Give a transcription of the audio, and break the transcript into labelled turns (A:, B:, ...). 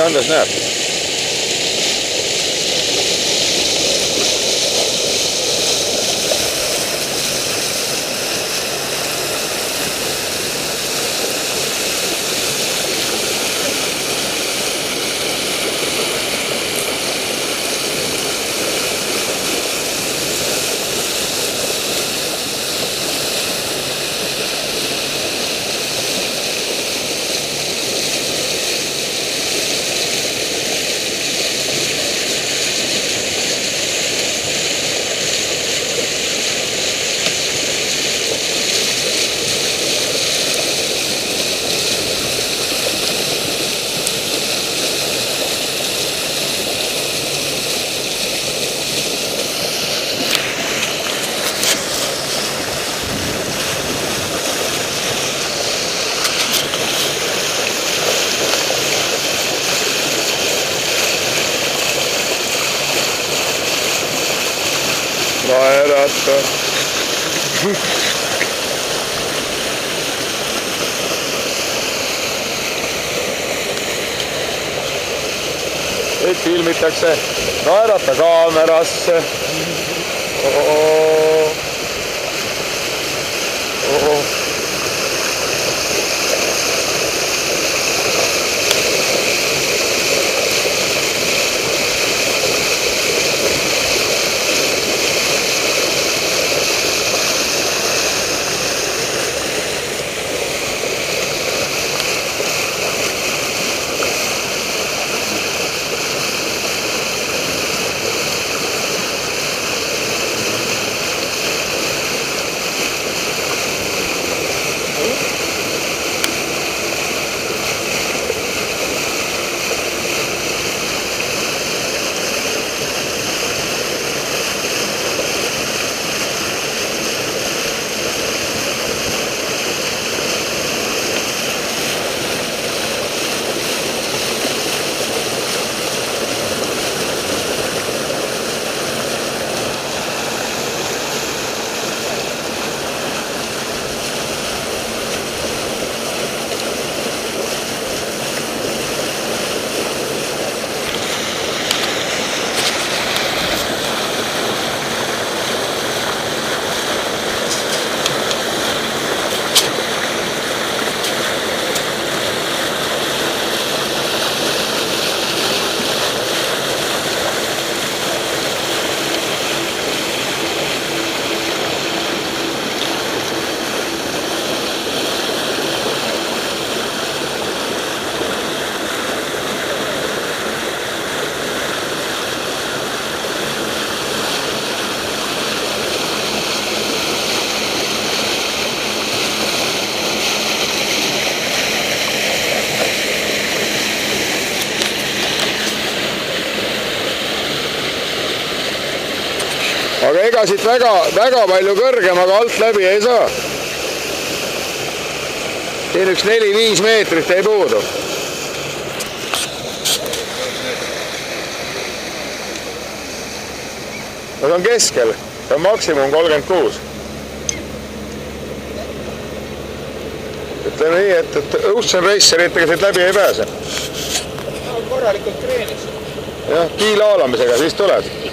A: Andres näeb. Naerata. Neid filmitakse. Naerata kaamerasse. Aga ega siit väga palju kõrgemaga alt läbi ei saa. Siin üks 4-5 meetrit ei puudu. See on keskel, see on maksimum 36. Ütleme nii, et Ocean Raceritega siit läbi ei pääse.
B: Korralikult kreenis.
A: Jah, kiilaalamisega siis tuled.